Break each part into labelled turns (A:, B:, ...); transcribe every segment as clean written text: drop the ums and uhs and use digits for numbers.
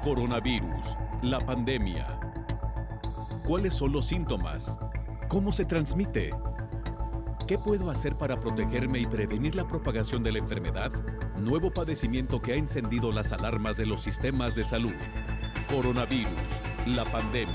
A: Coronavirus, la pandemia. ¿Cuáles son los síntomas? ¿Cómo se transmite? ¿Qué puedo hacer para protegerme y prevenir la propagación de la enfermedad? Nuevo padecimiento que ha encendido las alarmas de los sistemas de salud. Coronavirus, la pandemia.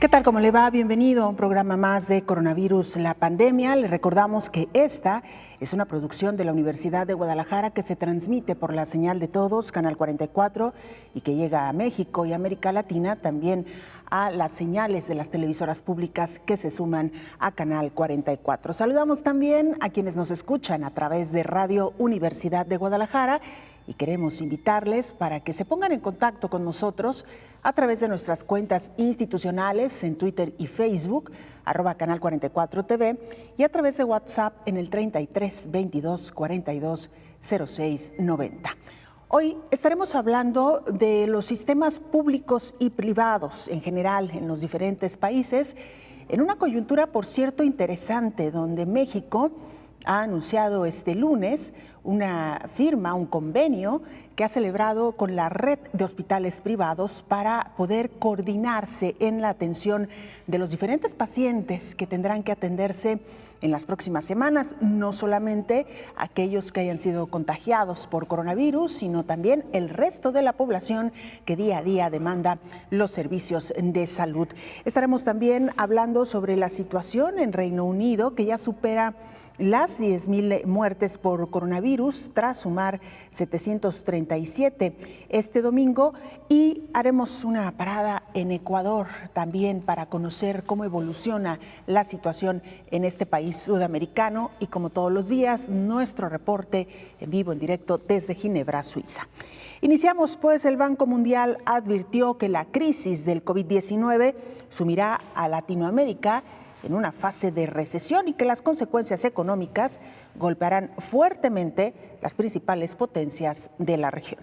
B: ¿Qué tal? ¿Cómo le va? Bienvenido a un programa más de Coronavirus, la pandemia. Le recordamos que esta es una producción de la Universidad de Guadalajara que se transmite por la señal de todos, Canal 44, y que llega a México y América Latina también a las señales de las televisoras públicas que se suman a Canal 44. Saludamos también a quienes nos escuchan a través de Radio Universidad de Guadalajara y queremos invitarles para que se pongan en contacto con nosotros a través de nuestras cuentas institucionales en Twitter y Facebook, @Canal 44 TV, y a través de WhatsApp en el 33 22 42 06 90. Hoy estaremos hablando de los sistemas públicos y privados en general en los diferentes países, en una coyuntura, por cierto, interesante, donde México ha anunciado este lunes un convenio que ha celebrado con la red de hospitales privados para poder coordinarse en la atención de los diferentes pacientes que tendrán que atenderse en las próximas semanas, no solamente aquellos que hayan sido contagiados por coronavirus, sino también el resto de la población que día a día demanda los servicios de salud. Estaremos también hablando sobre la situación en Reino Unido, que ya supera las 10,000 muertes por coronavirus tras sumar 737 este domingo, y haremos una parada en Ecuador también para conocer cómo evoluciona la situación en este país sudamericano y, como todos los días, nuestro reporte en vivo, en directo desde Ginebra, Suiza. Iniciamos, pues. El Banco Mundial advirtió que la crisis del COVID-19 sumirá a Latinoamérica en una fase de recesión y que las consecuencias económicas golpearán fuertemente las principales potencias de la región.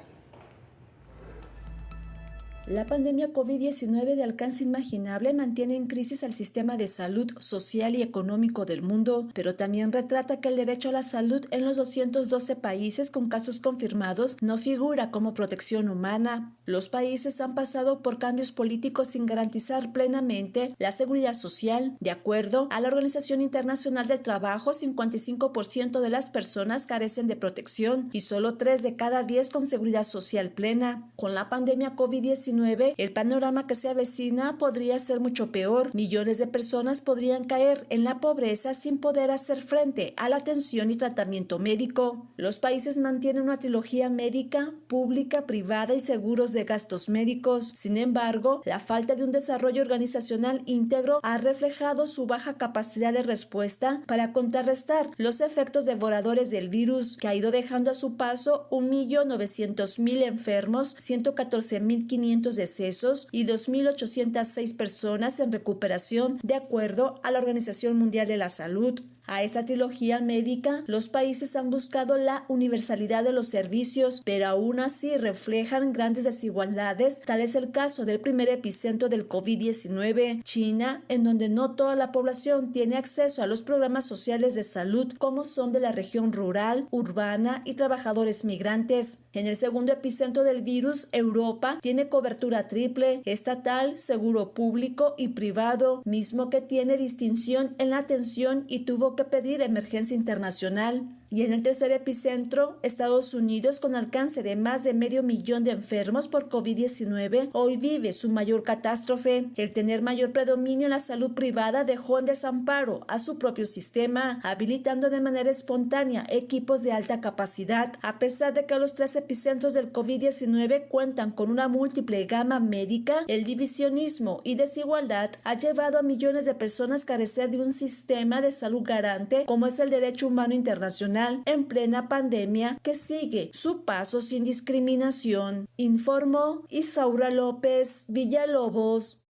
C: La pandemia COVID-19 de alcance inimaginable mantiene en crisis al sistema de salud social y económico del mundo, pero también retrata que el derecho a la salud en los 212 países con casos confirmados no figura como protección humana. Los países han pasado por cambios políticos sin garantizar plenamente la seguridad social. De acuerdo a la Organización Internacional del Trabajo, 55% de las personas carecen de protección y solo 3 de cada 10 con seguridad social plena. Con la pandemia COVID-19, el panorama que se avecina podría ser mucho peor. Millones de personas podrían caer en la pobreza sin poder hacer frente a la atención y tratamiento médico. Los países mantienen una trilogía médica, pública, privada y seguros de gastos médicos. Sin embargo, la falta de un desarrollo organizacional íntegro ha reflejado su baja capacidad de respuesta para contrarrestar los efectos devoradores del virus, que ha ido dejando a su paso 1.900.000 enfermos, 114.500 decesos y 2.806 personas en recuperación, de acuerdo a la Organización Mundial de la Salud. A esta trilogía médica, los países han buscado la universalidad de los servicios, pero aún así reflejan grandes desigualdades. Tal es el caso del primer epicentro del COVID-19, China, en donde no toda la población tiene acceso a los programas sociales de salud, como son de la región rural, urbana y trabajadores migrantes. En el segundo epicentro del virus, Europa tiene cobertura triple, estatal, seguro público y privado, mismo que tiene distinción en la atención y tuvo que pedir emergencia internacional. Y en el tercer epicentro, Estados Unidos, con alcance de más de 500,000 de enfermos por COVID-19, hoy vive su mayor catástrofe. El tener mayor predominio en la salud privada dejó en desamparo a su propio sistema, habilitando de manera espontánea equipos de alta capacidad. A pesar de que los 3 epicentros del COVID-19 cuentan con una múltiple gama médica, el divisionismo y desigualdad ha llevado a millones de personas a carecer de un sistema de salud garante, como es el derecho humano internacional, en plena pandemia que sigue su paso sin discriminación, informó Isaura López Villalobos.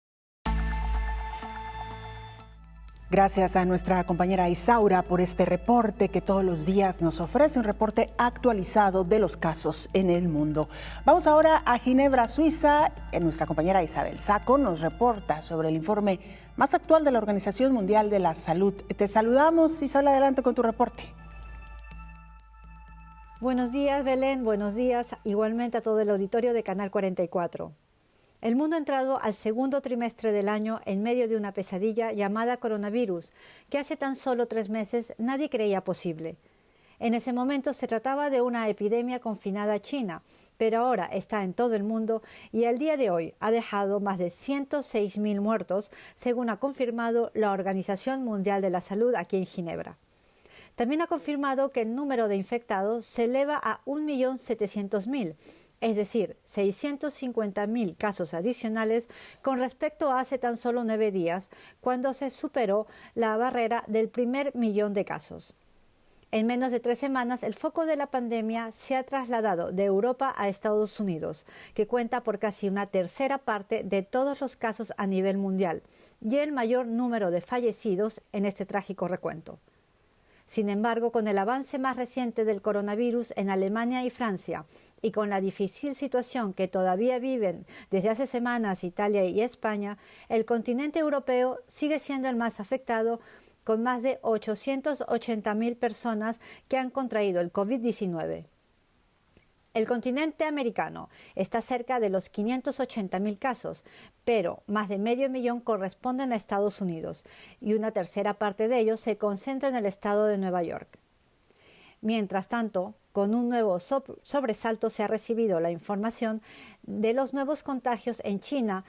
B: Gracias a nuestra compañera Isaura por este reporte que todos los días nos ofrece, un reporte actualizado de los casos en el mundo. Vamos ahora a Ginebra, Suiza. Nuestra compañera Isabel Saco nos reporta sobre el informe más actual de la Organización Mundial de la Salud. Te saludamos, Isabel, adelante con tu reporte.
D: Buenos días, Belén. Buenos días igualmente a todo el auditorio de Canal 44. El mundo ha entrado al segundo trimestre del año en medio de una pesadilla llamada coronavirus, que hace tan solo 3 meses nadie creía posible. En ese momento se trataba de una epidemia confinada a China, pero ahora está en todo el mundo y al día de hoy ha dejado más de 106.000 muertos, según ha confirmado la Organización Mundial de la Salud aquí en Ginebra. También ha confirmado que el número de infectados se eleva a 1.700.000, es decir, 650.000 casos adicionales con respecto a hace tan solo 9 días, cuando se superó la barrera del primer millón de casos. En menos de 3 semanas, el foco de la pandemia se ha trasladado de Europa a Estados Unidos, que cuenta por casi una tercera parte de todos los casos a nivel mundial y el mayor número de fallecidos en este trágico recuento. Sin embargo, con el avance más reciente del coronavirus en Alemania y Francia y con la difícil situación que todavía viven desde hace semanas Italia y España, el continente europeo sigue siendo el más afectado, con más de 880.000 personas que han contraído el COVID-19. El continente americano está cerca de los 580.000 casos, pero más de medio millón corresponden a Estados Unidos y una tercera parte de ellos se concentra en el estado de Nueva York. Mientras tanto, con un nuevo sobresalto se ha recibido la información de los nuevos contagios en China,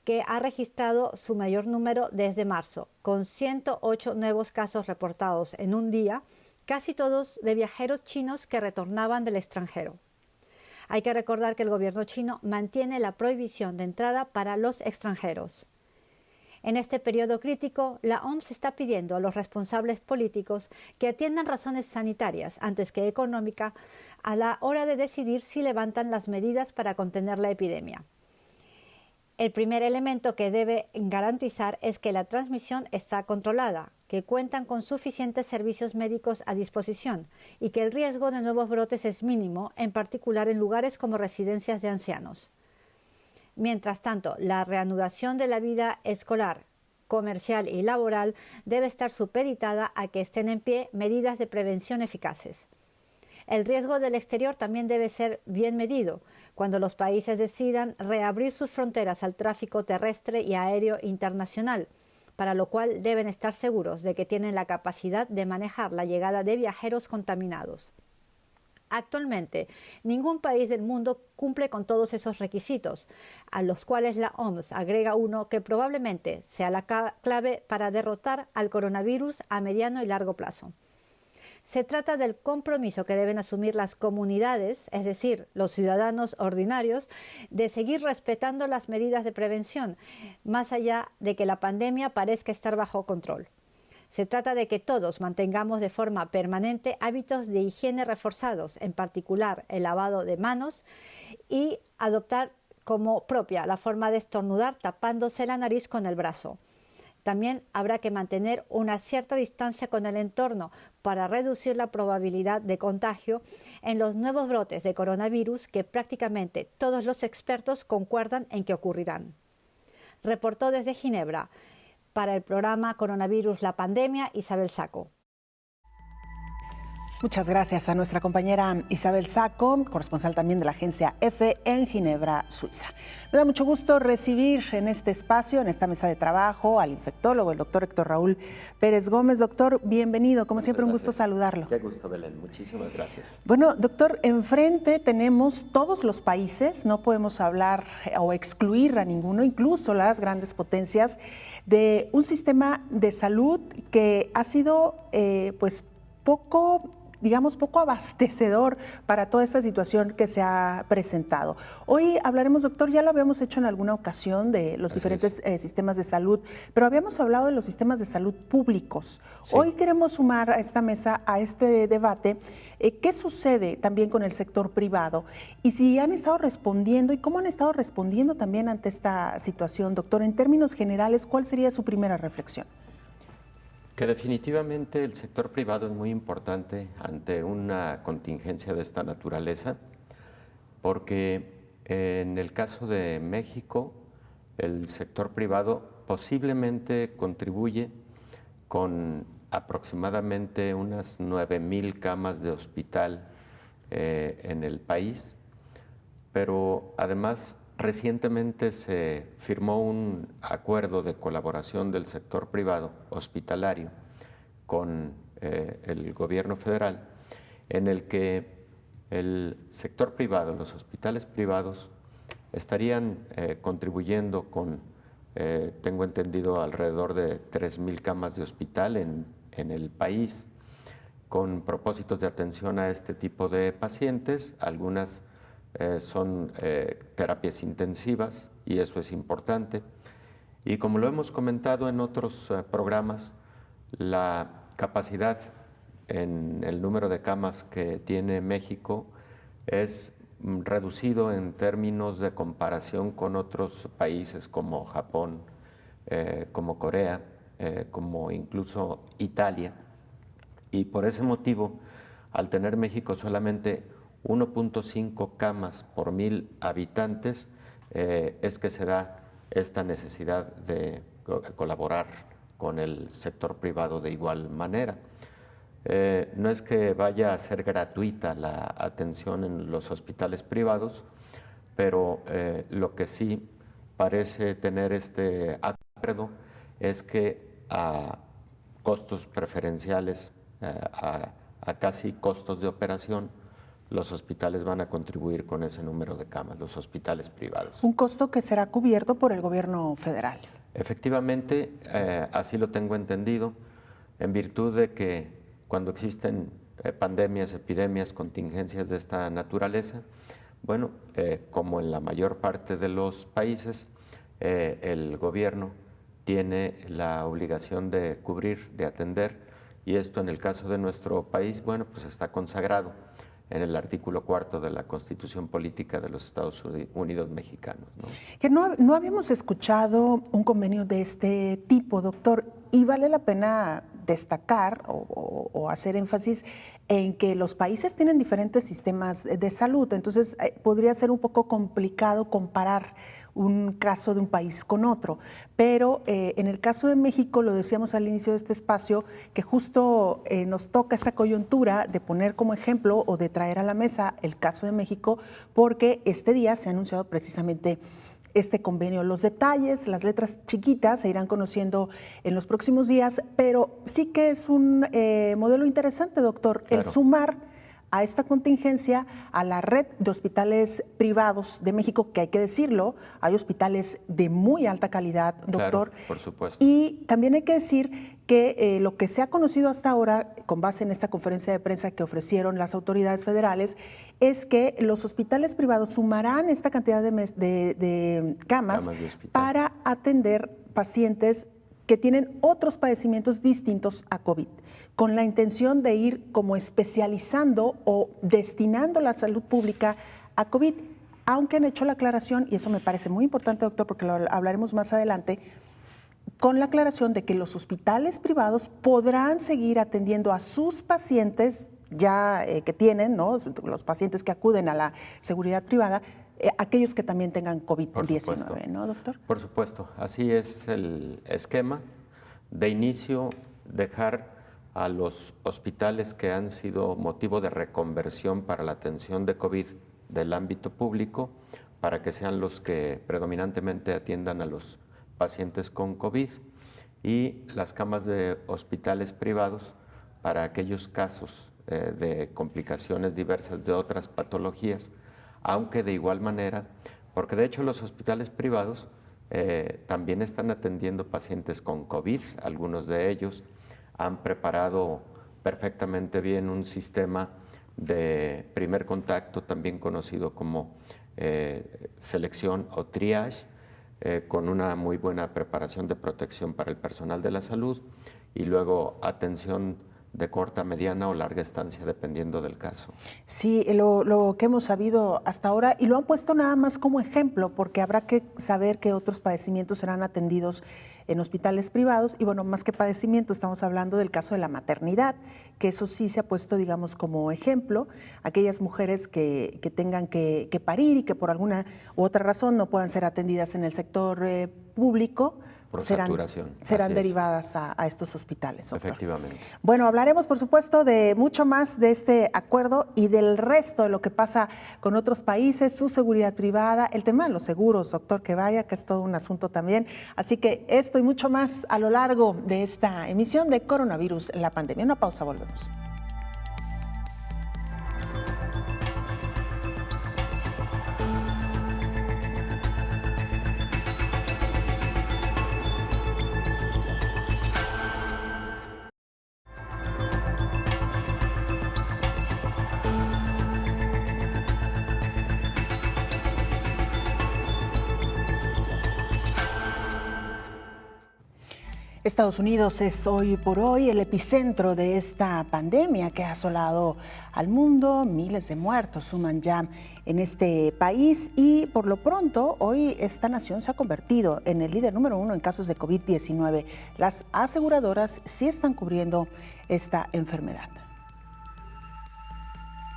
D: que ha registrado su mayor número desde marzo, con 108 nuevos casos reportados en un día, casi todos de viajeros chinos que retornaban del extranjero. Hay que recordar que el gobierno chino mantiene la prohibición de entrada para los extranjeros. En este periodo crítico, la OMS está pidiendo a los responsables políticos que atiendan razones sanitarias antes que económicas a la hora de decidir si levantan las medidas para contener la epidemia. El primer elemento que debe garantizar es que la transmisión está controlada, que cuentan con suficientes servicios médicos a disposición y que el riesgo de nuevos brotes es mínimo, en particular en lugares como residencias de ancianos. Mientras tanto, la reanudación de la vida escolar, comercial y laboral debe estar supeditada a que estén en pie medidas de prevención eficaces. El riesgo del exterior también debe ser bien medido cuando los países decidan reabrir sus fronteras al tráfico terrestre y aéreo internacional, para lo cual deben estar seguros de que tienen la capacidad de manejar la llegada de viajeros contaminados. Actualmente, ningún país del mundo cumple con todos esos requisitos, a los cuales la OMS agrega uno que probablemente sea la clave para derrotar al coronavirus a mediano y largo plazo. Se trata del compromiso que deben asumir las comunidades, es decir, los ciudadanos ordinarios, de seguir respetando las medidas de prevención, más allá de que la pandemia parezca estar bajo control. Se trata de que todos mantengamos de forma permanente hábitos de higiene reforzados, en particular el lavado de manos, y adoptar como propia la forma de estornudar tapándose la nariz con el brazo. También habrá que mantener una cierta distancia con el entorno para reducir la probabilidad de contagio en los nuevos brotes de coronavirus que prácticamente todos los expertos concuerdan en que ocurrirán. Reportó desde Ginebra para el programa Coronavirus La Pandemia, Isabel Saco.
B: Muchas gracias a nuestra compañera Isabel Saco, corresponsal también de la agencia EFE en Ginebra, Suiza. Me da mucho gusto recibir en este espacio, en esta mesa de trabajo, al infectólogo, el doctor Héctor Raúl Pérez Gómez. Doctor, bienvenido. Como siempre, un gusto saludarlo.
E: Qué gusto, Belén. Muchísimas gracias.
B: Bueno, doctor, enfrente tenemos todos los países, no podemos hablar o excluir a ninguno, incluso las grandes potencias, de un sistema de salud que ha sido poco abastecedor para toda esta situación que se ha presentado. Hoy hablaremos, doctor, ya lo habíamos hecho en alguna ocasión de los diferentes sistemas de salud, pero habíamos hablado de los sistemas de salud públicos. Sí. Hoy queremos sumar a esta mesa, a este debate, qué sucede también con el sector privado y si han estado respondiendo y cómo han estado respondiendo también ante esta situación. Doctor, en términos generales, ¿cuál sería su primera reflexión?
E: Que definitivamente el sector privado es muy importante ante una contingencia de esta naturaleza, porque en el caso de México, el sector privado posiblemente contribuye con aproximadamente unas 9,000 camas de hospital en el país, pero además recientemente se firmó un acuerdo de colaboración del sector privado hospitalario con el gobierno federal, en el que el sector privado, los hospitales privados, estarían contribuyendo con, tengo entendido, alrededor de 3,000 camas de hospital en el país, con propósitos de atención a este tipo de pacientes. Algunas son terapias intensivas y eso es importante. Y como lo hemos comentado en otros programas, la capacidad en el número de camas que tiene México es reducido en términos de comparación con otros países como Japón, como Corea, como incluso Italia. Y por ese motivo, al tener México solamente 1.5 camas por 1,000 habitantes, es que se da esta necesidad de colaborar con el sector privado de igual manera. No es que vaya a ser gratuita la atención en los hospitales privados, pero lo que sí parece tener este acuerdo es que a costos preferenciales, a casi costos de operación, los hospitales van a contribuir con ese número de camas, los hospitales privados.
B: Un costo que será cubierto por el gobierno federal.
E: Efectivamente, así lo tengo entendido, en virtud de que cuando existen pandemias, epidemias, contingencias de esta naturaleza, bueno, como en la mayor parte de los países, el gobierno tiene la obligación de cubrir, de atender, y esto en el caso de nuestro país, bueno, pues está consagrado en el artículo 4 de la Constitución Política de los Estados Unidos Mexicanos, ¿no?
B: Que no habíamos escuchado un convenio de este tipo, doctor, y vale la pena destacar o hacer énfasis en que los países tienen diferentes sistemas de salud, entonces podría ser un poco complicado comparar un caso de un país con otro, pero en el caso de México, lo decíamos al inicio de este espacio, que justo nos toca esta coyuntura de poner como ejemplo o de traer a la mesa el caso de México, porque este día se ha anunciado precisamente este convenio. Los detalles, las letras chiquitas se irán conociendo en los próximos días, pero sí que es un modelo interesante, doctor,
E: claro,
B: el sumar a esta contingencia a la red de hospitales privados de México, que hay que decirlo, hay hospitales de muy alta calidad, doctor.
E: Claro, por supuesto.
B: Y también hay que decir que lo que se ha conocido hasta ahora, con base en esta conferencia de prensa que ofrecieron las autoridades federales, es que los hospitales privados sumarán esta cantidad de camas para atender pacientes que tienen otros padecimientos distintos a COVID, con la intención de ir como especializando o destinando la salud pública a COVID, aunque han hecho la aclaración, y eso me parece muy importante, doctor, porque lo hablaremos más adelante, con la aclaración de que los hospitales privados podrán seguir atendiendo a sus pacientes ya que tienen, ¿no?, los pacientes que acuden a la seguridad privada, aquellos que también tengan COVID-19, ¿no, doctor?
E: Por supuesto, así es el esquema. De inicio, dejar a los hospitales que han sido motivo de reconversión para la atención de COVID del ámbito público, para que sean los que predominantemente atiendan a los pacientes con COVID, y las camas de hospitales privados para aquellos casos de complicaciones diversas de otras patologías, aunque de igual manera, porque de hecho los hospitales privados también están atendiendo pacientes con COVID. Algunos de ellos han preparado perfectamente bien un sistema de primer contacto, también conocido como selección o triage, con una muy buena preparación de protección para el personal de la salud, y luego atención de corta, mediana o larga estancia, dependiendo del caso.
B: Sí, lo que hemos sabido hasta ahora, y lo han puesto nada más como ejemplo, porque habrá que saber que otros padecimientos serán atendidos en hospitales privados, y bueno, más que padecimiento, estamos hablando del caso de la maternidad, que eso sí se ha puesto, digamos, como ejemplo, aquellas mujeres que tengan que parir y que por alguna u otra razón no puedan ser atendidas en el sector público,
E: por saturación.
B: Serán derivadas a estos hospitales, doctor.
E: Efectivamente.
B: Bueno, hablaremos, por supuesto, de mucho más de este acuerdo y del resto de lo que pasa con otros países, su seguridad privada, el tema de los seguros, doctor, que es todo un asunto también. Así que esto y mucho más a lo largo de esta emisión de Coronavirus, la pandemia. Una pausa, volvemos. Estados Unidos es hoy por hoy el epicentro de esta pandemia que ha asolado al mundo. Miles de muertos suman ya en este país y por lo pronto hoy esta nación se ha convertido en el líder número 1 en casos de COVID-19. Las aseguradoras sí están cubriendo esta enfermedad.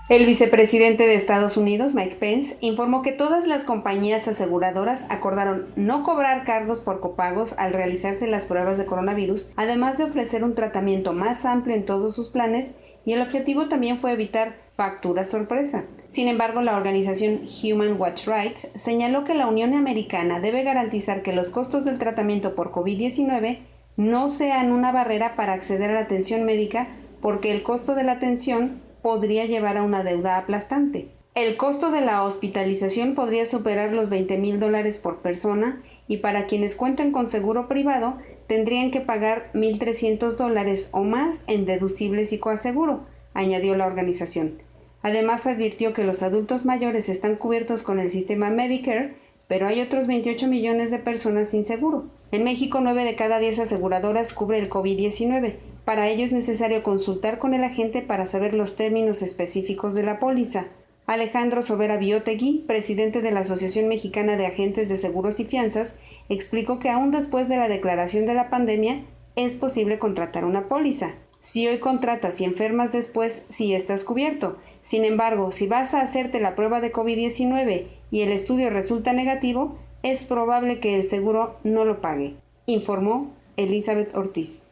F: El vicepresidente de Estados Unidos, Mike Pence, informó que todas las compañías aseguradoras acordaron no cobrar cargos por copagos al realizarse las pruebas de coronavirus, además de ofrecer un tratamiento más amplio en todos sus planes, y el objetivo también fue evitar facturas sorpresa. Sin embargo, la organización Human Rights Watch señaló que la Unión Americana debe garantizar que los costos del tratamiento por COVID-19 no sean una barrera para acceder a la atención médica, porque el costo de la atención podría llevar a una deuda aplastante. El costo de la hospitalización podría superar los $20,000 por persona y para quienes cuentan con seguro privado tendrían que pagar $1,300 o más en deducibles y coaseguro, añadió la organización. Además advirtió que los adultos mayores están cubiertos con el sistema Medicare, pero hay otros 28 millones de personas sin seguro. En México, 9 de cada 10 aseguradoras cubre el COVID-19. Para ello es necesario consultar con el agente para saber los términos específicos de la póliza. Alejandro Sobera Biotegui, presidente de la Asociación Mexicana de Agentes de Seguros y Fianzas, explicó que aún después de la declaración de la pandemia es posible contratar una póliza. Si hoy contratas y enfermas después, sí estás cubierto. Sin embargo, si vas a hacerte la prueba de COVID-19 y el estudio resulta negativo, es probable que el seguro no lo pague, informó Elizabeth Ortiz.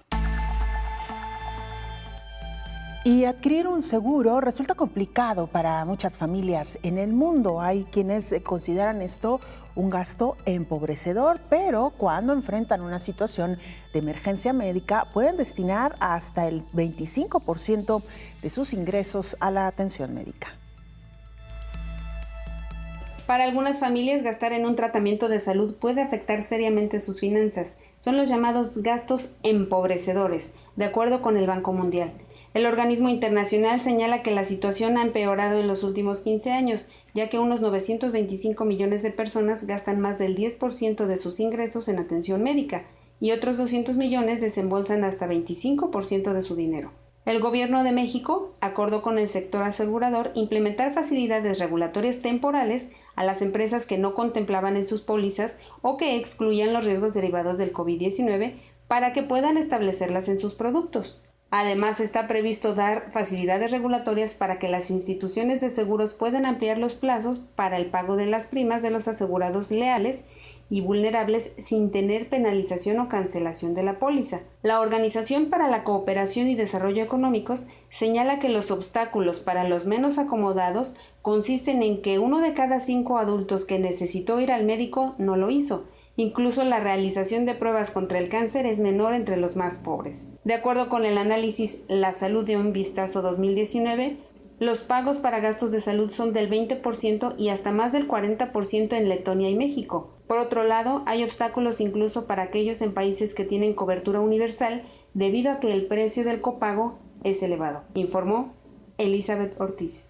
B: Y adquirir un seguro resulta complicado para muchas familias en el mundo. Hay quienes consideran esto un gasto empobrecedor, pero cuando enfrentan una situación de emergencia médica pueden destinar hasta el 25% de sus ingresos a la atención médica.
F: Para algunas familias, gastar en un tratamiento de salud puede afectar seriamente sus finanzas. Son los llamados gastos empobrecedores, de acuerdo con el Banco Mundial. El organismo internacional señala que la situación ha empeorado en los últimos 15 años, ya que unos 925 millones de personas gastan más del 10% de sus ingresos en atención médica y otros 200 millones desembolsan hasta 25% de su dinero. El Gobierno de México acordó con el sector asegurador implementar facilidades regulatorias temporales a las empresas que no contemplaban en sus pólizas o que excluían los riesgos derivados del COVID-19 para que puedan establecerlas en sus productos. Además, está previsto dar facilidades regulatorias para que las instituciones de seguros puedan ampliar los plazos para el pago de las primas de los asegurados leales y vulnerables sin tener penalización o cancelación de la póliza. La Organización para la Cooperación y Desarrollo Económicos señala que los obstáculos para los menos acomodados consisten en que 1 de cada 5 adultos que necesitó ir al médico no lo hizo. Incluso la realización de pruebas contra el cáncer es menor entre los más pobres. De acuerdo con el análisis La Salud de un Vistazo 2019, los pagos para gastos de salud son del 20% y hasta más del 40% en Letonia y México. Por otro lado, hay obstáculos incluso para aquellos en países que tienen cobertura universal debido a que el precio del copago es elevado, informó Elizabeth Ortiz.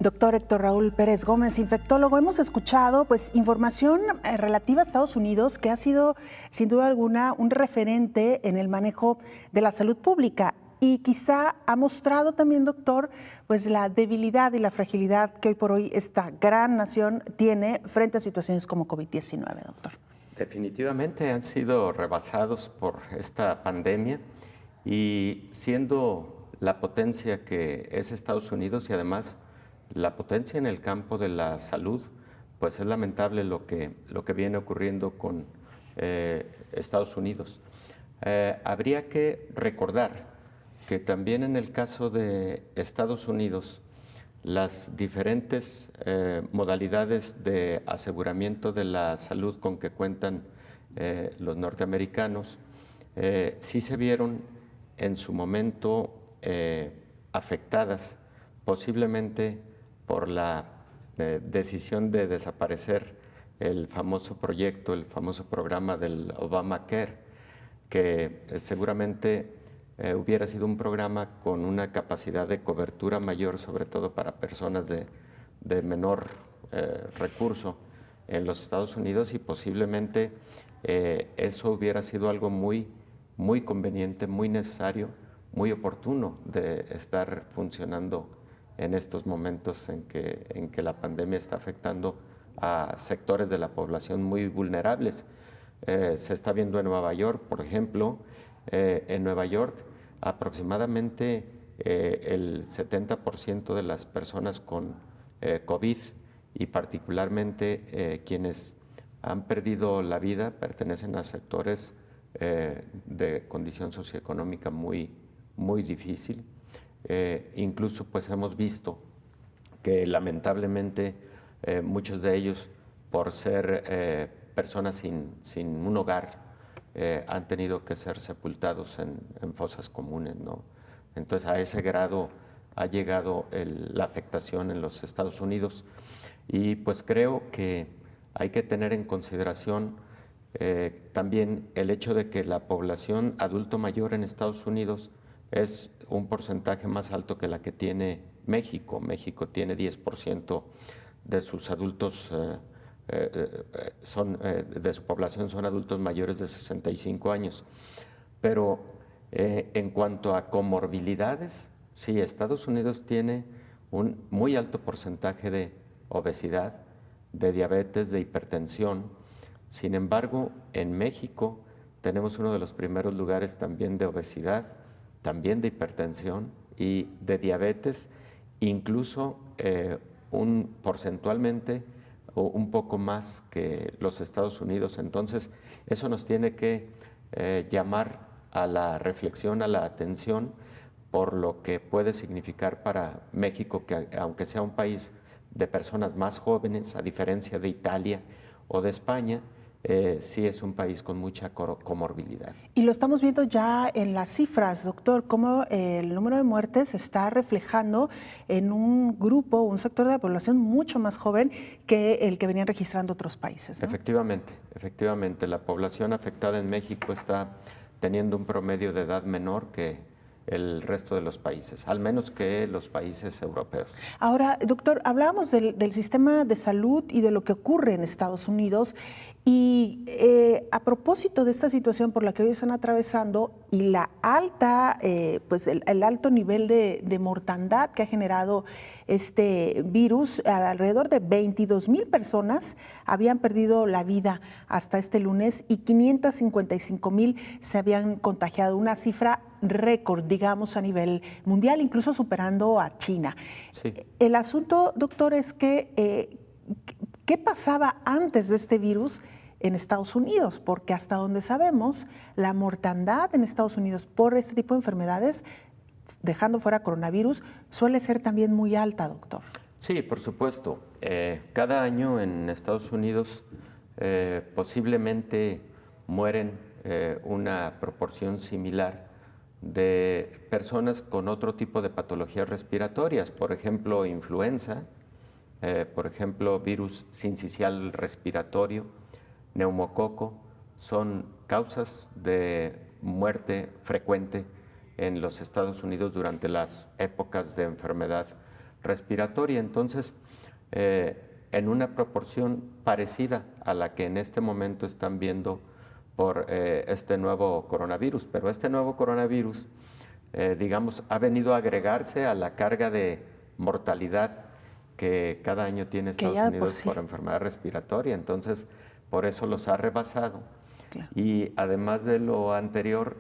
B: Doctor Héctor Raúl Pérez Gómez, infectólogo, hemos escuchado información relativa a Estados Unidos que ha sido sin duda alguna un referente en el manejo de la salud pública y quizá ha mostrado también, doctor, la debilidad y la fragilidad que hoy por hoy esta gran nación tiene frente a situaciones como COVID-19, doctor.
E: Definitivamente han sido rebasados por esta pandemia y siendo la potencia que es Estados Unidos y además la potencia en el campo de la salud, pues es lamentable lo que viene ocurriendo con Estados Unidos. Habría que recordar que también en el caso de Estados Unidos, las diferentes modalidades de aseguramiento de la salud con que cuentan los norteamericanos, sí se vieron en su momento afectadas posiblemente por la decisión de desaparecer el famoso proyecto, el famoso programa del Obamacare, que seguramente hubiera sido un programa con una capacidad de cobertura mayor, sobre todo para personas de menor recurso en los Estados Unidos, y posiblemente eso hubiera sido algo muy conveniente, muy necesario, muy oportuno de estar funcionando en estos momentos en que la pandemia está afectando a sectores de la población muy vulnerables. Se está viendo en Nueva York, por ejemplo. En Nueva York aproximadamente el 70% de las personas con COVID, y particularmente quienes han perdido la vida, pertenecen a sectores de condición socioeconómica muy difícil. Incluso pues hemos visto que lamentablemente muchos de ellos, por ser personas sin un hogar, han tenido que ser sepultados en fosas comunes, ¿no? Entonces a ese grado ha llegado la afectación en los Estados Unidos, y pues creo que hay que tener en consideración también el hecho de que la población adulto mayor en Estados Unidos es un porcentaje más alto que la que tiene México. México tiene 10% de sus adultos, de su población son adultos mayores de 65 años. Pero en cuanto a comorbilidades, sí, Estados Unidos tiene un muy alto porcentaje de obesidad, de diabetes, de hipertensión. Sin embargo, en México tenemos uno de los primeros lugares también de obesidad, también de hipertensión y de diabetes, incluso porcentualmente un poco más que los Estados Unidos. Entonces, eso nos tiene que llamar a la reflexión, a la atención, por lo que puede significar para México, que aunque sea un país de personas más jóvenes, a diferencia de Italia o de España, sí es un país con mucha comorbilidad.
B: Y lo estamos viendo ya en las cifras, doctor, cómo el número de muertes se está reflejando en un grupo, un sector de la población mucho más joven que el que venían registrando otros países, ¿no?
E: Efectivamente, la población afectada en México está teniendo un promedio de edad menor que el resto de los países, al menos que los países europeos.
B: Ahora, doctor, hablábamos del sistema de salud y de lo que ocurre en Estados Unidos, y a propósito de esta situación por la que hoy están atravesando y la alta, pues el alto nivel de mortandad que ha generado este virus, alrededor de 22,000 personas habían perdido la vida hasta este lunes y 555,000 se habían contagiado, una cifra récord, digamos, a nivel mundial, incluso superando a China.
E: Sí.
B: El asunto, doctor, es que ¿qué pasaba antes de este virus en Estados Unidos? Porque hasta donde sabemos, la mortandad en Estados Unidos por este tipo de enfermedades, dejando fuera coronavirus, suele ser también muy alta, doctor.
E: Sí, por supuesto. Cada año en Estados Unidos posiblemente mueren una proporción similar de personas con otro tipo de patologías respiratorias, por ejemplo, influenza, por ejemplo, virus sincicial respiratorio, neumococo, son causas de muerte frecuente en los Estados Unidos durante las épocas de enfermedad respiratoria. Entonces, en una proporción parecida a la que en este momento están viendo por este nuevo coronavirus, pero este nuevo coronavirus, digamos, ha venido a agregarse a la carga de mortalidad que cada año tiene Estados Unidos por enfermedad respiratoria. Entonces, por eso los ha rebasado. Claro. Y además de lo anterior,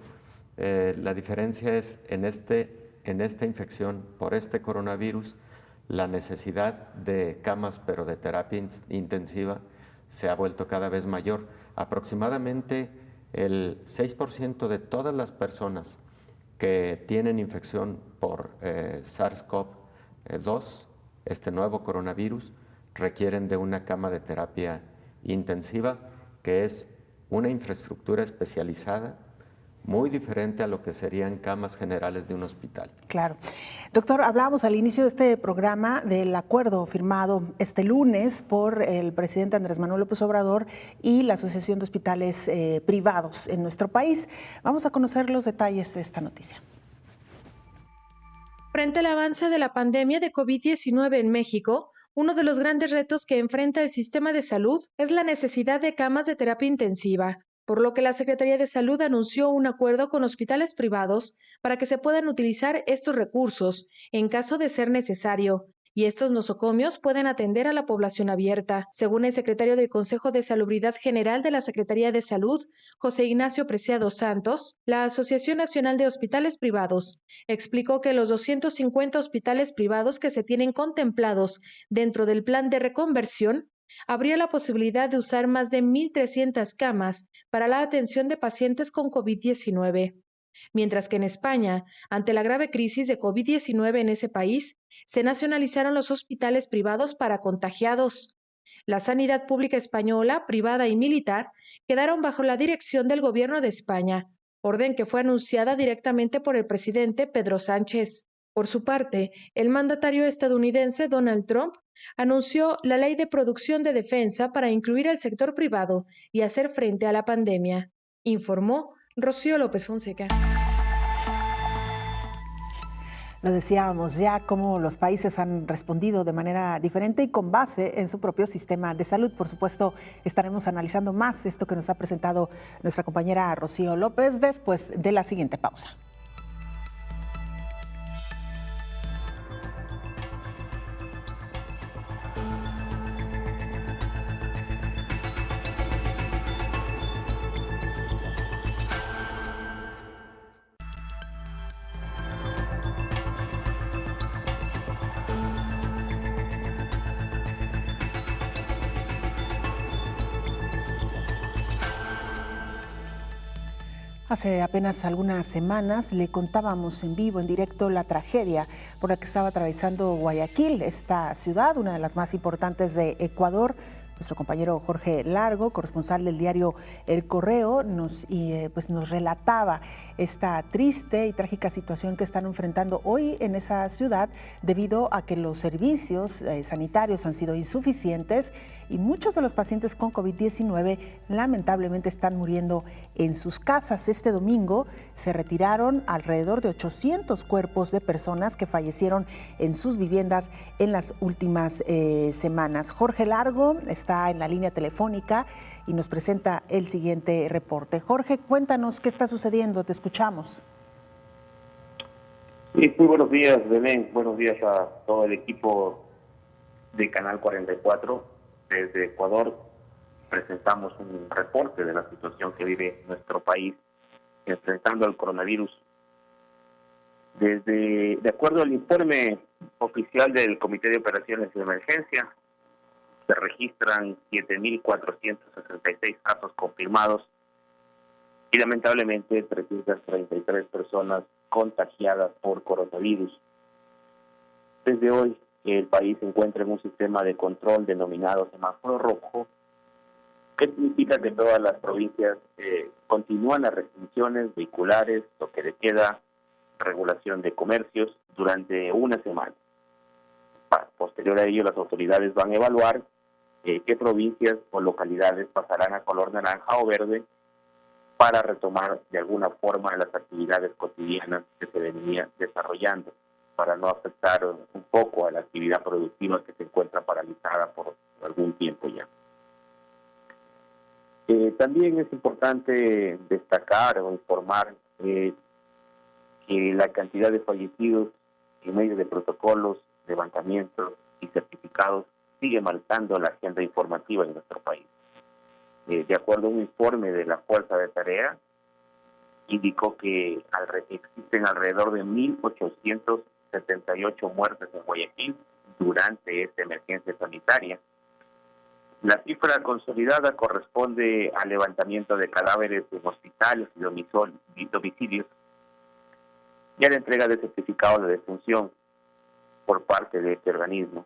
E: la diferencia es en esta infección por este coronavirus, la necesidad de camas, pero de terapia intensiva, se ha vuelto cada vez mayor. Aproximadamente el 6% de todas las personas que tienen infección por SARS-CoV-2, este nuevo coronavirus, requieren de una cama de terapia intensiva, que es una infraestructura especializada muy diferente a lo que serían camas generales de un hospital.
B: Claro. Doctor, hablábamos al inicio de este programa del acuerdo firmado este lunes por el presidente Andrés Manuel López Obrador y la Asociación de Hospitales Privados en nuestro país. Vamos a conocer los detalles de esta noticia.
G: Frente al avance de la pandemia de COVID-19 en México, uno de los grandes retos que enfrenta el sistema de salud es la necesidad de camas de terapia intensiva, por lo que la Secretaría de Salud anunció un acuerdo con hospitales privados para que se puedan utilizar estos recursos en caso de ser necesario, y estos nosocomios pueden atender a la población abierta. Según el secretario del Consejo de Salubridad General de la Secretaría de Salud, José Ignacio Preciado Santos, la Asociación Nacional de Hospitales Privados explicó que los 250 hospitales privados que se tienen contemplados dentro del plan de reconversión, habría la posibilidad de usar más de 1,300 camas para la atención de pacientes con COVID-19. Mientras que en España, ante la grave crisis de COVID-19 en ese país, se nacionalizaron los hospitales privados para contagiados. La sanidad pública española, privada y militar, quedaron bajo la dirección del Gobierno de España, orden que fue anunciada directamente por el presidente Pedro Sánchez. Por su parte, el mandatario estadounidense Donald Trump anunció la Ley de Producción de Defensa para incluir al sector privado y hacer frente a la pandemia, informó Rocío López Fonseca.
B: Lo decíamos ya, cómo los países han respondido de manera diferente y con base en su propio sistema de salud. Por supuesto, estaremos analizando más de esto que nos ha presentado nuestra compañera Rocío López después de la siguiente pausa. Hace apenas algunas semanas le contábamos en vivo, en directo, la tragedia por la que estaba atravesando Guayaquil, esta ciudad, una de las más importantes de Ecuador. Nuestro compañero Jorge Largo, corresponsal del diario El Correo, nos relataba esta triste y trágica situación que están enfrentando hoy en esa ciudad debido a que los servicios sanitarios han sido insuficientes y muchos de los pacientes con COVID-19 lamentablemente están muriendo en sus casas. Este domingo se retiraron alrededor de 800 cuerpos de personas que fallecieron en sus viviendas en las últimas semanas. Jorge Largo está en la línea telefónica y nos presenta el siguiente reporte. Jorge, cuéntanos qué está sucediendo, te escuchamos.
H: Sí, muy buenos días, Belén. Buenos días a todo el equipo de Canal 44. Desde Ecuador presentamos un reporte de la situación que vive nuestro país enfrentando al coronavirus. De acuerdo al informe oficial del Comité de Operaciones de Emergencia, se registran 7.466 casos confirmados y lamentablemente 333 personas contagiadas por coronavirus. Desde hoy, el país se encuentra en un sistema de control denominado semáforo rojo, que significa que todas las provincias continúan las restricciones vehiculares, toque de queda, regulación de comercios durante una semana. Posterior a ello, las autoridades van a evaluar qué provincias o localidades pasarán a color naranja o verde para retomar de alguna forma las actividades cotidianas que se venían desarrollando, para no afectar un poco a la actividad productiva que se encuentra paralizada por algún tiempo ya. También es importante destacar o informar que la cantidad de fallecidos en medio de protocolos, levantamientos y certificados sigue marcando la agenda informativa en nuestro país. De acuerdo a un informe de la Fuerza de Tarea, indicó que existen alrededor de 1.878 muertes en Guayaquil durante esta emergencia sanitaria. La cifra consolidada corresponde al levantamiento de cadáveres en hospitales y domicilios y a la entrega de certificados de defunción por parte de este organismo.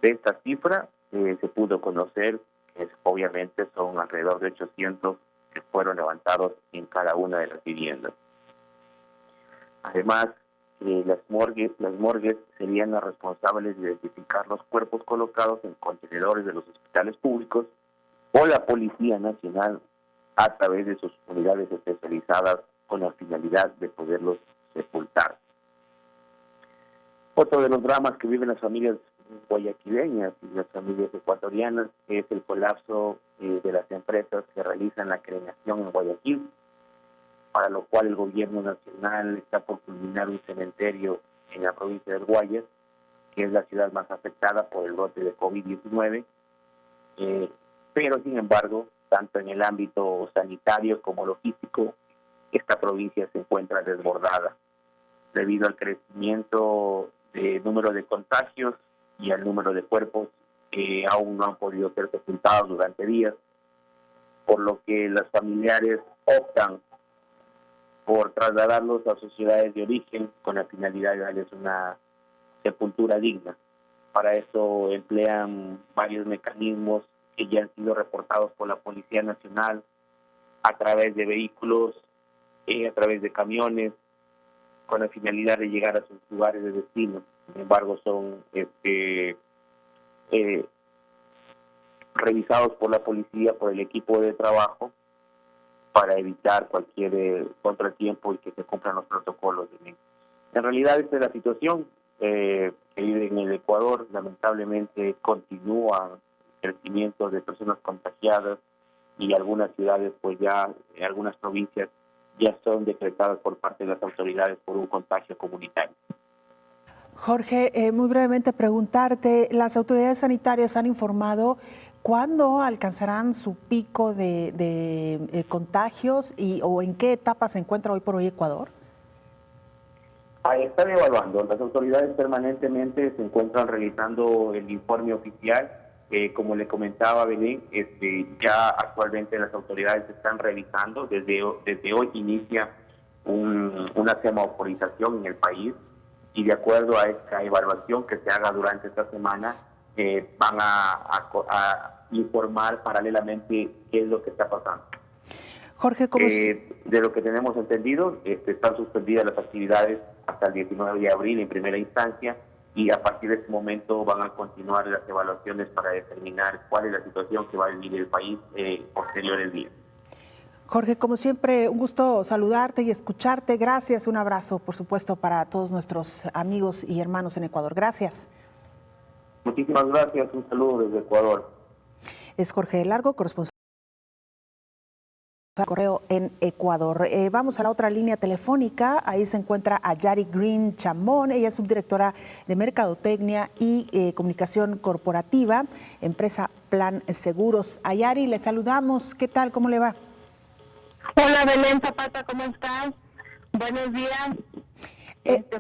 H: De esta cifra se pudo conocer que obviamente son alrededor de 800 que fueron levantados en cada una de las viviendas. Además, las morgues serían las responsables de identificar los cuerpos colocados en contenedores de los hospitales públicos o la Policía Nacional a través de sus unidades especializadas con la finalidad de poderlos sepultar. Otro de los dramas que viven las familias guayaquileñas y las familias ecuatorianas es el colapso de las empresas que realizan la cremación en Guayaquil, para lo cual el gobierno nacional está por culminar un cementerio en la provincia del Guayas, que es la ciudad más afectada por el brote de COVID-19, pero sin embargo, tanto en el ámbito sanitario como logístico, esta provincia se encuentra desbordada debido al crecimiento del número de contagios y al número de cuerpos que aún no han podido ser sepultados durante días, por lo que los familiares optan por trasladarlos a sus ciudades de origen con la finalidad de darles una sepultura digna. Para eso emplean varios mecanismos que ya han sido reportados por la Policía Nacional a través de vehículos, a través de camiones, con la finalidad de llegar a sus lugares de destino. Sin embargo, son revisados por la policía, por el equipo de trabajo, para evitar cualquier contratiempo y que se cumplan los protocolos. En realidad, esta es la situación que vive en el Ecuador. Lamentablemente, continúa el crecimiento de personas contagiadas y algunas ciudades, pues ya, algunas provincias ya son decretadas por parte de las autoridades por un contagio comunitario.
B: Jorge, muy brevemente preguntarte, ¿las autoridades sanitarias han informado cuándo alcanzarán su pico de contagios o en qué etapa se encuentra hoy por hoy Ecuador?
H: Están evaluando. Las autoridades permanentemente se encuentran realizando el informe oficial. Como le comentaba Belén, ya actualmente las autoridades están revisando. Desde hoy inicia una semaforización en el país y de acuerdo a esta evaluación que se haga durante esta semana, van a informar paralelamente qué es lo que está pasando.
B: Jorge, ¿cómo
H: de lo que tenemos entendido, están suspendidas las actividades hasta el 19 de abril en primera instancia y a partir de ese momento van a continuar las evaluaciones para determinar cuál es la situación que va a vivir el país posteriores días.
B: Jorge, como siempre, un gusto saludarte y escucharte. Gracias, un abrazo, por supuesto, para todos nuestros amigos y hermanos en Ecuador. Gracias.
H: Muchísimas gracias, un saludo desde Ecuador.
B: Es Jorge Largo, corresponsal de Correo en Ecuador. Vamos a la otra línea telefónica. Ahí se encuentra Ayari Green Chambón. Ella es subdirectora de Mercadotecnia y Comunicación Corporativa, empresa Plan Seguros. Ayari, le saludamos. ¿Qué tal? ¿Cómo le va?
I: Hola Belén Zapata, ¿cómo estás? Buenos días.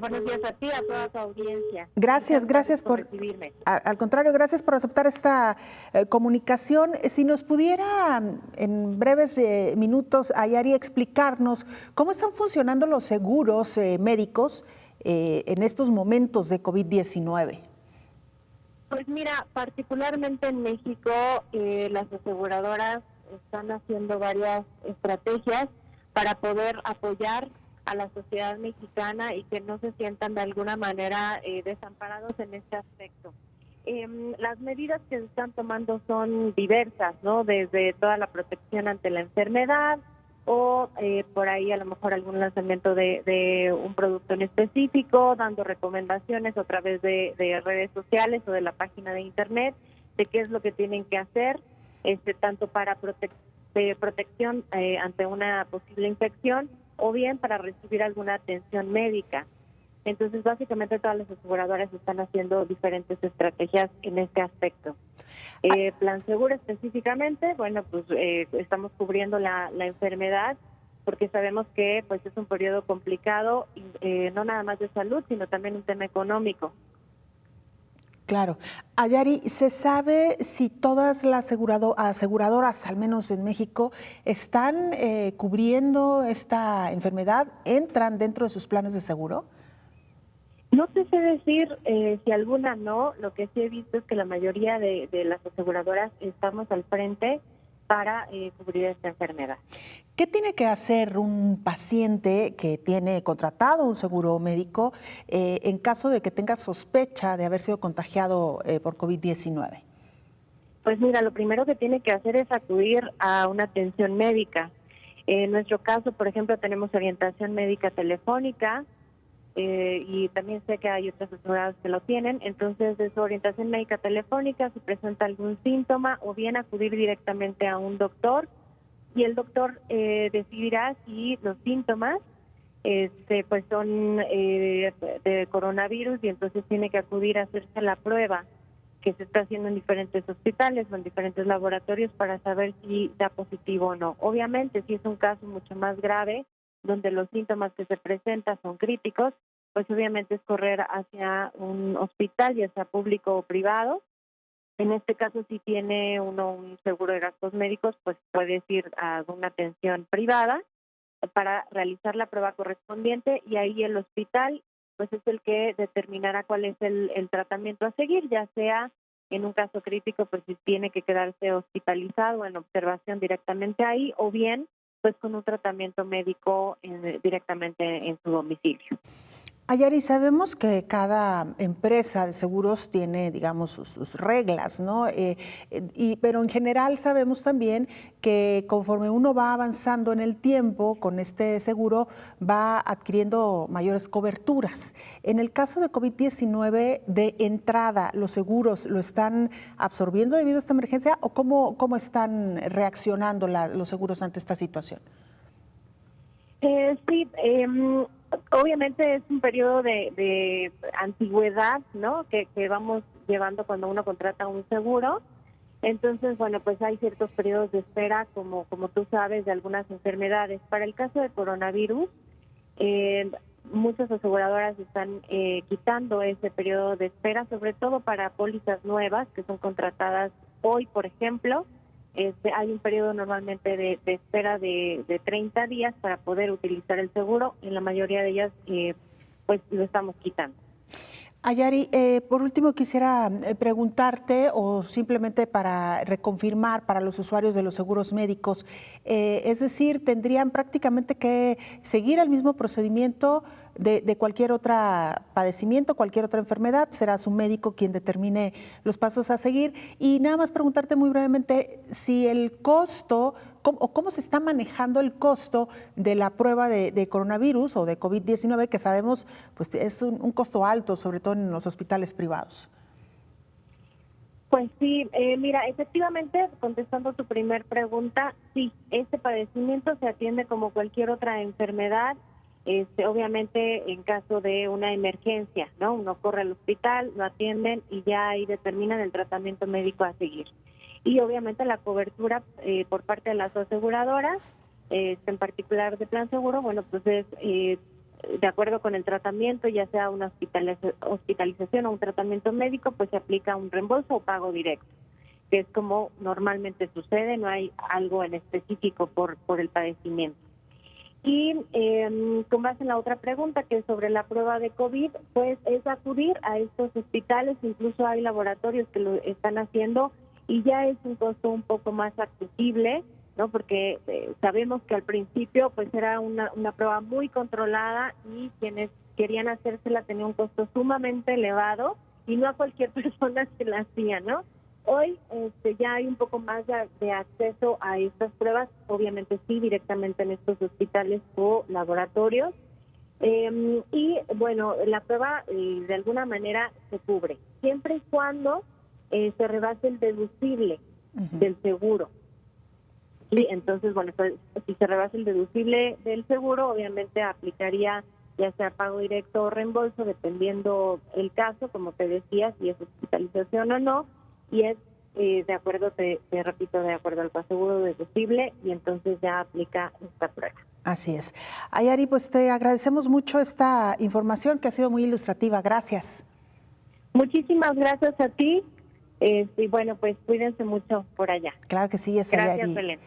I: Buenos días a ti, a toda tu audiencia.
B: Gracias por
I: recibirme.
B: Al contrario, gracias por aceptar esta comunicación. Si nos pudiera en breves minutos, Ayari, explicarnos cómo están funcionando los seguros médicos en estos momentos de COVID-19.
I: Pues mira, particularmente en México, las aseguradoras están haciendo varias estrategias para poder apoyar a la sociedad mexicana y que no se sientan de alguna manera desamparados en este aspecto. Las medidas que se están tomando son diversas, ¿no? Desde toda la protección ante la enfermedad o por ahí a lo mejor algún lanzamiento de un producto en específico, dando recomendaciones a través de redes sociales o de la página de internet de qué es lo que tienen que hacer, tanto para protección ante una posible infección o bien para recibir alguna atención médica. Entonces, básicamente todas las aseguradoras están haciendo diferentes estrategias en este aspecto. Plan Seguro específicamente, bueno, pues estamos cubriendo la enfermedad porque sabemos que pues es un periodo complicado, no nada más de salud, sino también un tema económico.
B: Claro. Ayari, ¿se sabe si todas las aseguradoras, al menos en México, están cubriendo esta enfermedad? ¿Entran dentro de sus planes de seguro?
I: No te sé decir si alguna no. Lo que sí he visto es que la mayoría de las aseguradoras estamos al frente para cubrir esta enfermedad.
B: ¿Qué tiene que hacer un paciente que tiene contratado un seguro médico en caso de que tenga sospecha de haber sido contagiado por COVID-19?
I: Pues mira, lo primero que tiene que hacer es acudir a una atención médica. En nuestro caso, por ejemplo, tenemos orientación médica telefónica y también sé que hay otras aseguradoras que lo tienen. Entonces, de su orientación médica telefónica, si presenta algún síntoma, o bien acudir directamente a un doctor, y el doctor decidirá si los síntomas pues son de coronavirus, y entonces tiene que acudir a hacerse la prueba que se está haciendo en diferentes hospitales o en diferentes laboratorios para saber si da positivo o no. Obviamente, si es un caso mucho más grave, donde los síntomas que se presentan son críticos, pues obviamente es correr hacia un hospital, ya sea público o privado. En este caso, si tiene uno un seguro de gastos médicos, pues puede ir a una atención privada para realizar la prueba correspondiente, y ahí el hospital pues es el que determinará cuál es el tratamiento a seguir, ya sea en un caso crítico, pues si tiene que quedarse hospitalizado en observación directamente ahí, o bien pues con un tratamiento médico directamente en su domicilio.
B: Ayari, sabemos que cada empresa de seguros tiene, digamos, sus reglas, ¿no? Pero en general sabemos también que conforme uno va avanzando en el tiempo con este seguro, va adquiriendo mayores coberturas. En el caso de COVID-19, de entrada, ¿los seguros lo están absorbiendo debido a esta emergencia o cómo están reaccionando los seguros ante esta situación?
I: Sí, obviamente es un periodo de antigüedad, ¿no? Que vamos llevando cuando uno contrata un seguro. Entonces, bueno, pues hay ciertos periodos de espera, como tú sabes, de algunas enfermedades. Para el caso de coronavirus, muchas aseguradoras están quitando ese periodo de espera, sobre todo para pólizas nuevas que son contratadas hoy, por ejemplo. Hay un periodo normalmente de espera de 30 días para poder utilizar el seguro. En la mayoría de ellas, pues lo estamos quitando.
B: Ayari, por último quisiera preguntarte, o simplemente para reconfirmar para los usuarios de los seguros médicos, es decir, ¿tendrían prácticamente que seguir el mismo procedimiento de cualquier otro padecimiento, cualquier otra enfermedad? Será su médico quien determine los pasos a seguir. Y nada más preguntarte muy brevemente si el costo, cómo se está manejando el costo de la prueba de coronavirus o de COVID-19, que sabemos pues es un costo alto, sobre todo en los hospitales privados.
I: Pues sí, mira, efectivamente, contestando tu primer pregunta, sí, este padecimiento se atiende como cualquier otra enfermedad. Obviamente en caso de una emergencia, ¿no? Uno corre al hospital, lo atienden y ya ahí determinan el tratamiento médico a seguir. Y obviamente la cobertura por parte de las aseguradoras, en particular de Plan Seguro, bueno, pues es de acuerdo con el tratamiento, ya sea una hospitalización o un tratamiento médico, pues se aplica un reembolso o pago directo, que es como normalmente sucede, no hay algo en específico por el padecimiento. Y con base en la otra pregunta, que es sobre la prueba de COVID, pues es acudir a estos hospitales, incluso hay laboratorios que lo están haciendo y ya es un costo un poco más accesible, ¿no? Porque sabemos que al principio pues era una prueba muy controlada y quienes querían hacérsela tenían un costo sumamente elevado y no a cualquier persona se la hacía, ¿no? Hoy ya hay un poco más de acceso a estas pruebas, obviamente sí, directamente en estos hospitales o laboratorios. Y bueno, la prueba de alguna manera se cubre, siempre y cuando se rebase el deducible del seguro. Y entonces, bueno, pues, si se rebasa el deducible del seguro, obviamente aplicaría ya sea pago directo o reembolso, dependiendo el caso, como te decía, si es hospitalización o no. Y es de acuerdo, te repito, de acuerdo al coaseguro deducible, y entonces ya aplica esta prueba.
B: Así es. Ayari, pues te agradecemos mucho esta información que ha sido muy ilustrativa. Gracias.
I: Muchísimas gracias a ti. Y bueno, pues cuídense mucho por allá.
B: Claro que sí, es
I: Gracias, Belén.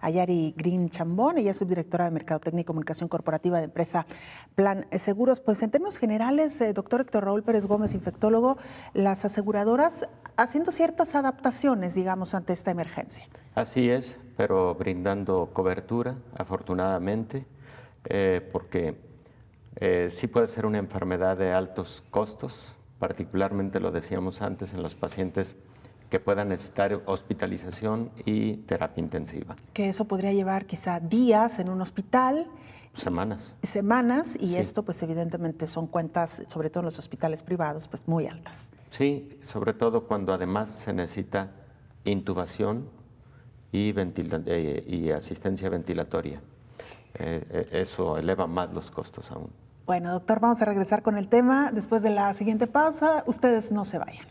B: Ayari Green Chambón, ella es subdirectora de Mercadotecnia y Comunicación Corporativa de empresa Plan Seguros. Pues en términos generales, doctor Héctor Raúl Pérez Gómez, infectólogo, las aseguradoras haciendo ciertas adaptaciones, digamos, ante esta emergencia.
E: Así es, pero brindando cobertura, afortunadamente, porque sí puede ser una enfermedad de altos costos, particularmente lo decíamos antes en los pacientes que puedan necesitar hospitalización y terapia intensiva.
B: Que eso podría llevar quizá días en un hospital.
E: Semanas.
B: Semanas, y
E: sí.
B: Esto pues evidentemente son cuentas, sobre todo en los hospitales privados, pues muy altas.
E: Sí, sobre todo cuando además se necesita intubación y asistencia ventilatoria. Eso eleva más los costos aún.
B: Bueno, doctor, vamos a regresar con el tema después de la siguiente pausa. Ustedes no se vayan.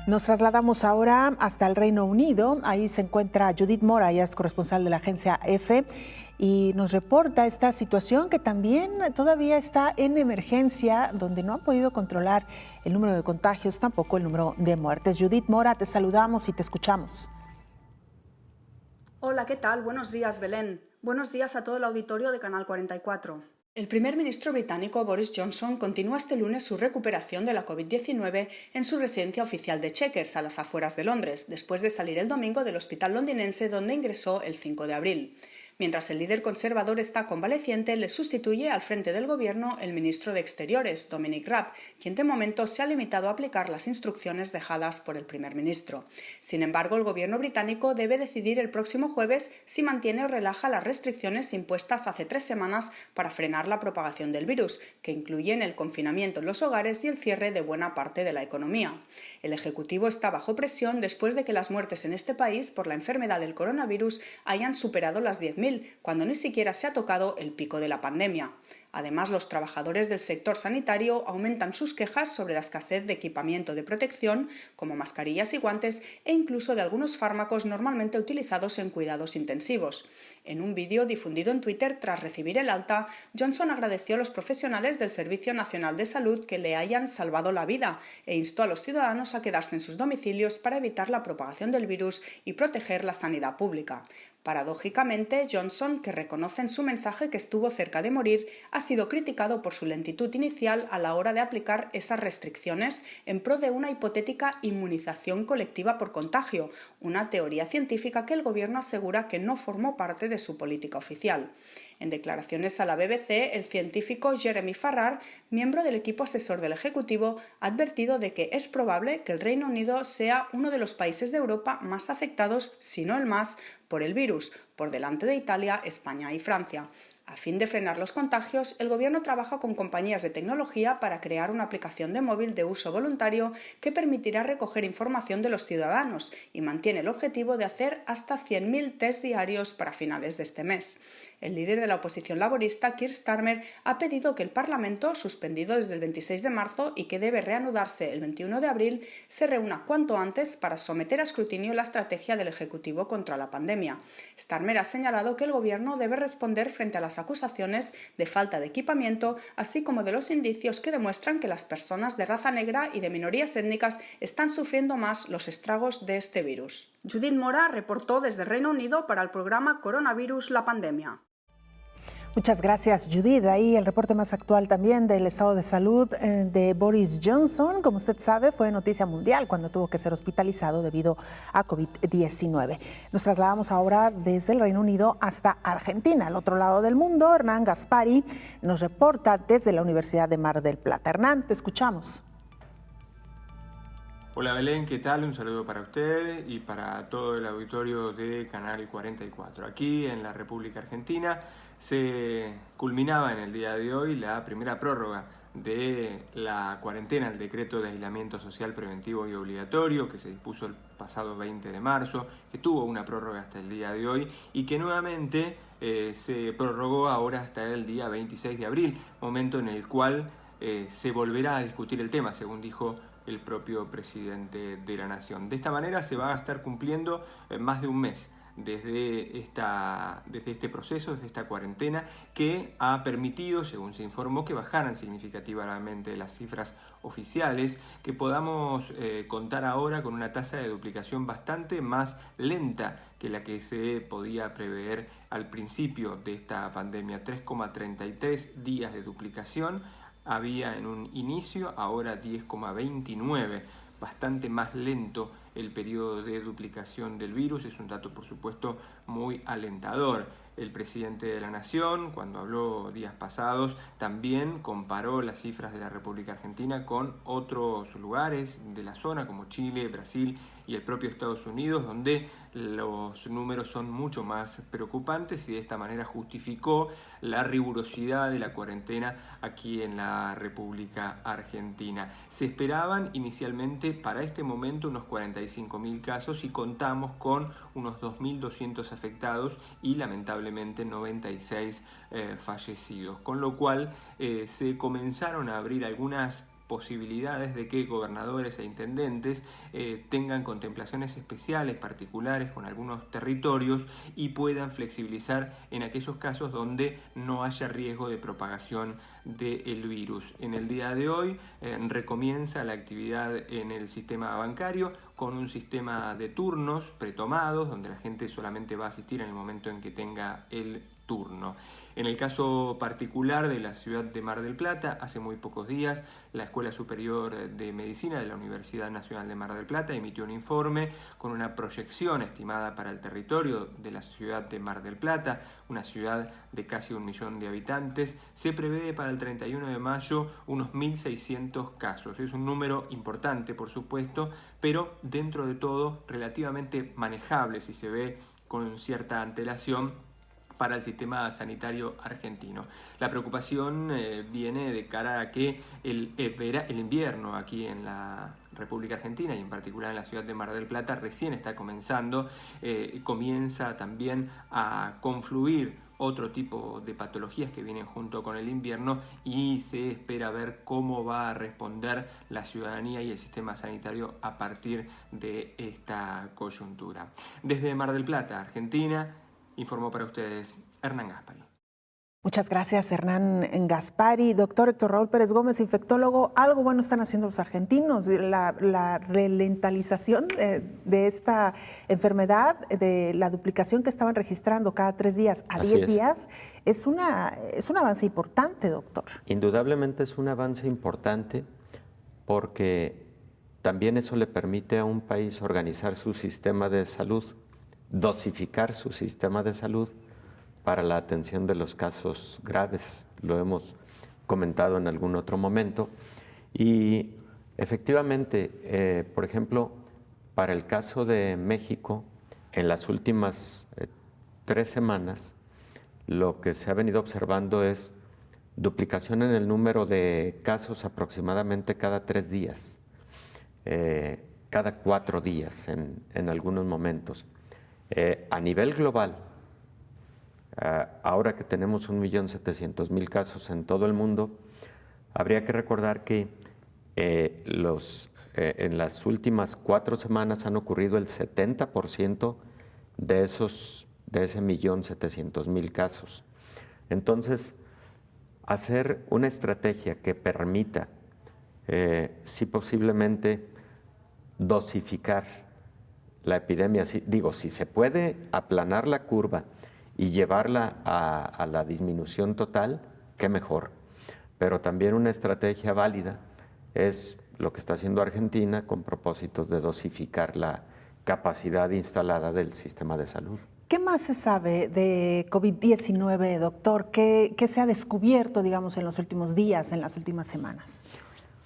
B: Nos trasladamos ahora hasta el Reino Unido. Ahí se encuentra Judith Mora, ella es corresponsal de la agencia EFE, y nos reporta esta situación que también todavía está en emergencia, donde no han podido controlar el número de contagios, tampoco el número de muertes. Judith Mora, te saludamos y te escuchamos.
J: Hola, ¿qué tal? Buenos días, Belén. Buenos días a todo el auditorio de Canal 44. El primer ministro británico Boris Johnson continúa este lunes su recuperación de la COVID-19 en su residencia oficial de Chequers, a las afueras de Londres, después de salir el domingo del hospital londinense donde ingresó el 5 de abril. Mientras el líder conservador está convaleciente, le sustituye al frente del gobierno el ministro de Exteriores, Dominic Raab, quien de momento se ha limitado a aplicar las instrucciones dejadas por el primer ministro. Sin embargo, el gobierno británico debe decidir el próximo jueves si mantiene o relaja las restricciones impuestas hace 3 semanas para frenar la propagación del virus, que incluyen el confinamiento en los hogares y el cierre de buena parte de la economía. El Ejecutivo está bajo presión después de que las muertes en este país por la enfermedad del coronavirus hayan superado las 10.000, cuando ni siquiera se ha tocado el pico de la pandemia. Además, los trabajadores del sector sanitario aumentan sus quejas sobre la escasez de equipamiento de protección, como mascarillas y guantes, e incluso de algunos fármacos normalmente utilizados en cuidados intensivos. En un vídeo difundido en Twitter tras recibir el alta, Johnson agradeció a los profesionales del Servicio Nacional de Salud que le hayan salvado la vida e instó a los ciudadanos a quedarse en sus domicilios para evitar la propagación del virus y proteger la sanidad pública. Paradójicamente, Johnson, que reconoce en su mensaje que estuvo cerca de morir, ha sido criticado por su lentitud inicial a la hora de aplicar esas restricciones en pro de una hipotética inmunización colectiva por contagio, una teoría científica que el gobierno asegura que no formó parte de su política oficial. En declaraciones a la BBC, el científico Jeremy Farrar, miembro del equipo asesor del Ejecutivo, ha advertido de que es probable que el Reino Unido sea uno de los países de Europa más afectados, si no el más, por el virus, por delante de Italia, España y Francia. A fin de frenar los contagios, el Gobierno trabaja con compañías de tecnología para crear una aplicación de móvil de uso voluntario que permitirá recoger información de los ciudadanos y mantiene el objetivo de hacer hasta 100.000 test diarios para finales de este mes. El líder de la oposición laborista, Keir Starmer, ha pedido que el Parlamento, suspendido desde el 26 de marzo y que debe reanudarse el 21 de abril, se reúna cuanto antes para someter a escrutinio la estrategia del Ejecutivo contra la pandemia. Starmer ha señalado que el Gobierno debe responder frente a las acusaciones de falta de equipamiento, así como de los indicios que demuestran que las personas de raza negra y de minorías étnicas están sufriendo más los estragos de este virus. Judith Mora reportó desde Reino Unido para el programa Coronavirus la pandemia.
B: Muchas gracias, Judith. Ahí el reporte más actual también del estado de salud de Boris Johnson. Como usted sabe, fue noticia mundial cuando tuvo que ser hospitalizado debido a COVID-19. Nos trasladamos ahora desde el Reino Unido hasta Argentina, al otro lado del mundo. Hernán Gaspari nos reporta desde la Universidad de Mar del Plata. Hernán, te escuchamos.
K: Hola Belén, ¿qué tal? Un saludo para usted y para todo el auditorio de Canal 44. Aquí en la República Argentina se culminaba en el día de hoy la primera prórroga de la cuarentena, el decreto de aislamiento social preventivo y obligatorio que se dispuso el pasado 20 de marzo, que tuvo una prórroga hasta el día de hoy y que nuevamente se prorrogó ahora hasta el día 26 de abril, momento en el cual se volverá a discutir el tema, según dijo el propio presidente de la Nación. De esta manera se va a estar cumpliendo más de un mes desde este proceso, desde esta cuarentena, que ha permitido, según se informó, que bajaran significativamente las cifras oficiales, que podamos contar ahora con una tasa de duplicación bastante más lenta que la que se podía prever al principio de esta pandemia. 3,33 días de duplicación había en un inicio, ahora 10,29, bastante más lento el periodo de duplicación del virus. Es un dato, por supuesto, muy alentador. El presidente de la Nación, cuando habló días pasados, también comparó las cifras de la República Argentina con otros lugares de la zona, como Chile, Brasil y el propio Estados Unidos, donde los números son mucho más preocupantes, y de esta manera justificó la rigurosidad de la cuarentena aquí en la República Argentina. Se esperaban inicialmente para este momento unos 45.000 casos y contamos con unos 2.200 afectados y lamentablemente 96 fallecidos, con lo cual se comenzaron a abrir algunas posibilidades de que gobernadores e intendentes tengan contemplaciones especiales, particulares con algunos territorios, y puedan flexibilizar en aquellos casos donde no haya riesgo de propagación del virus. En el día de hoy recomienza la actividad en el sistema bancario con un sistema de turnos pretomados, donde la gente solamente va a asistir en el momento en que tenga el turno. En el caso particular de la ciudad de Mar del Plata, hace muy pocos días, la Escuela Superior de Medicina de la Universidad Nacional de Mar del Plata emitió un informe con una proyección estimada para el territorio de la ciudad de Mar del Plata, una ciudad de casi 1 millón de habitantes. Se prevé para el 31 de mayo unos 1.600 casos. Es un número importante, por supuesto, pero dentro de todo relativamente manejable si se ve con cierta antelación para el sistema sanitario argentino. La preocupación viene de cara a que el invierno aquí en la República Argentina y en particular en la ciudad de Mar del Plata recién está comenzando, comienza también a confluir otro tipo de patologías que vienen junto con el invierno, y se espera ver cómo va a responder la ciudadanía y el sistema sanitario a partir de esta coyuntura. Desde Mar del Plata, Argentina, informó para ustedes Hernán Gaspari.
B: Muchas gracias, Hernán Gaspari. Doctor Héctor Raúl Pérez Gómez, infectólogo, algo bueno están haciendo los argentinos. La ralentización de esta enfermedad, de la duplicación que estaban registrando cada 3 días a 10 días, es un avance importante, doctor.
E: Indudablemente es un avance importante, porque también eso le permite a un país organizar su sistema de salud, dosificar su sistema de salud para la atención de los casos graves. Lo hemos comentado en algún otro momento. Y efectivamente, por ejemplo, para el caso de México, en las últimas 3 semanas, lo que se ha venido observando es duplicación en el número de casos aproximadamente cada 3 días, cada 4 días en algunos momentos. A nivel global, ahora que tenemos 1.700.000 casos en todo el mundo, habría que recordar que en las últimas 4 semanas han ocurrido el 70% de ese 1.700.000 casos. Entonces, hacer una estrategia que permita, si posiblemente, dosificar la epidemia, si se puede aplanar la curva y llevarla a la disminución total, qué mejor. Pero también una estrategia válida es lo que está haciendo Argentina con propósitos de dosificar la capacidad instalada del sistema de salud.
B: ¿Qué más se sabe de COVID-19, doctor? ¿Qué se ha descubierto, digamos, en los últimos días, en las últimas semanas?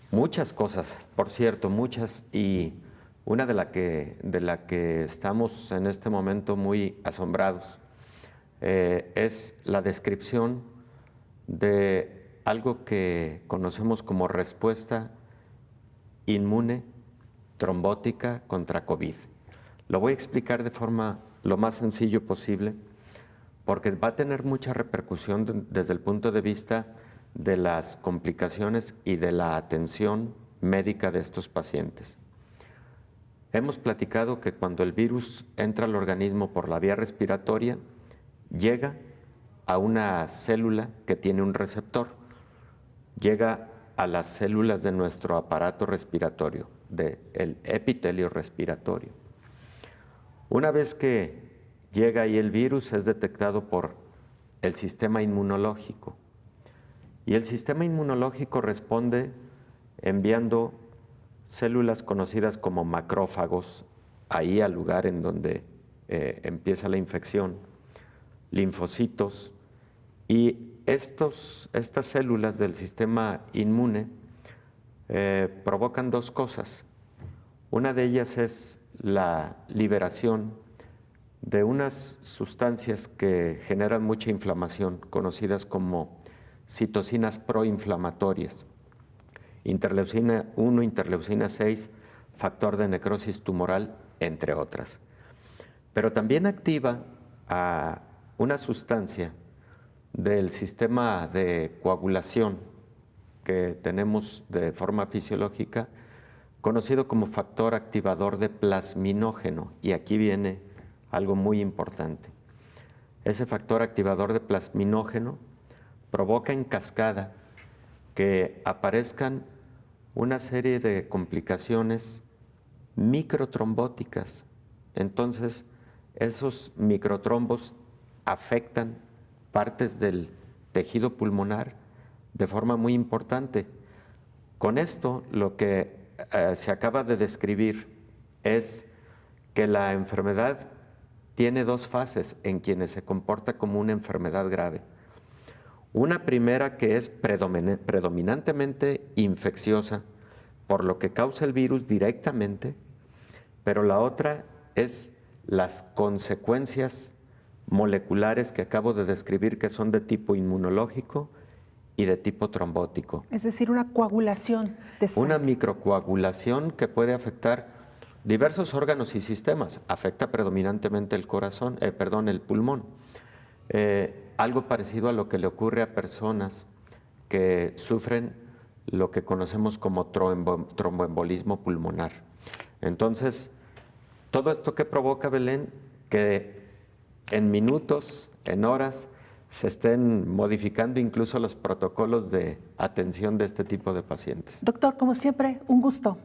E: Muchas cosas, por cierto, muchas, y una de la que estamos en este momento muy asombrados es la descripción de algo que conocemos como respuesta inmune trombótica contra COVID. Lo voy a explicar de forma lo más sencillo posible, porque va a tener mucha repercusión desde el punto de vista de las complicaciones y de la atención médica de estos pacientes. Hemos platicado que cuando el virus entra al organismo por la vía respiratoria, llega a una célula que tiene un receptor, llega a las células de nuestro aparato respiratorio, del epitelio respiratorio. Una vez que llega ahí el virus, es detectado por el sistema inmunológico. Y el sistema inmunológico responde enviando células conocidas como macrófagos, ahí al lugar en donde empieza la infección, linfocitos, y estas células del sistema inmune provocan dos cosas. Una de ellas es la liberación de unas sustancias que generan mucha inflamación, conocidas como citocinas proinflamatorias, interleucina 1, interleucina 6, factor de necrosis tumoral, entre otras. Pero también activa a una sustancia del sistema de coagulación que tenemos de forma fisiológica, conocido como factor activador de plasminógeno, y aquí viene algo muy importante. Ese factor activador de plasminógeno provoca en cascada que aparezcan una serie de complicaciones microtrombóticas. Entonces, esos microtrombos afectan partes del tejido pulmonar de forma muy importante. Con esto, lo que se acaba de describir es que la enfermedad tiene dos fases en quienes se comporta como una enfermedad grave. Una primera que es predominantemente infecciosa, por lo que causa el virus directamente, pero la otra es las consecuencias moleculares que acabo de describir, que son de tipo inmunológico y de tipo trombótico.
B: Es decir, una coagulación de sangre.
E: Una microcoagulación que puede afectar diversos órganos y sistemas. Afecta predominantemente el corazón, el pulmón. Algo parecido a lo que le ocurre a personas que sufren lo que conocemos como tromboembolismo pulmonar. Entonces, todo esto que provoca, Belén, que en minutos, en horas, se estén modificando incluso los protocolos de atención de este tipo de pacientes.
B: Doctor, como siempre, un gusto.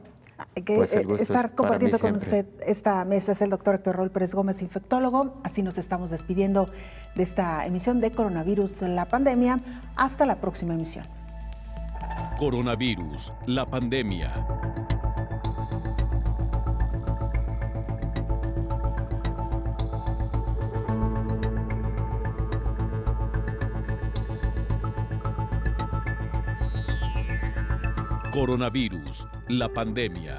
E: Pues el gusto
B: estar compartiendo con
E: siempre.
B: usted esta mesa. Es el doctor Héctor Raúl Pérez Gómez, infectólogo. Así nos estamos despidiendo de esta emisión de Coronavirus, la pandemia. Hasta la próxima emisión.
A: Coronavirus, la pandemia. Coronavirus, la pandemia.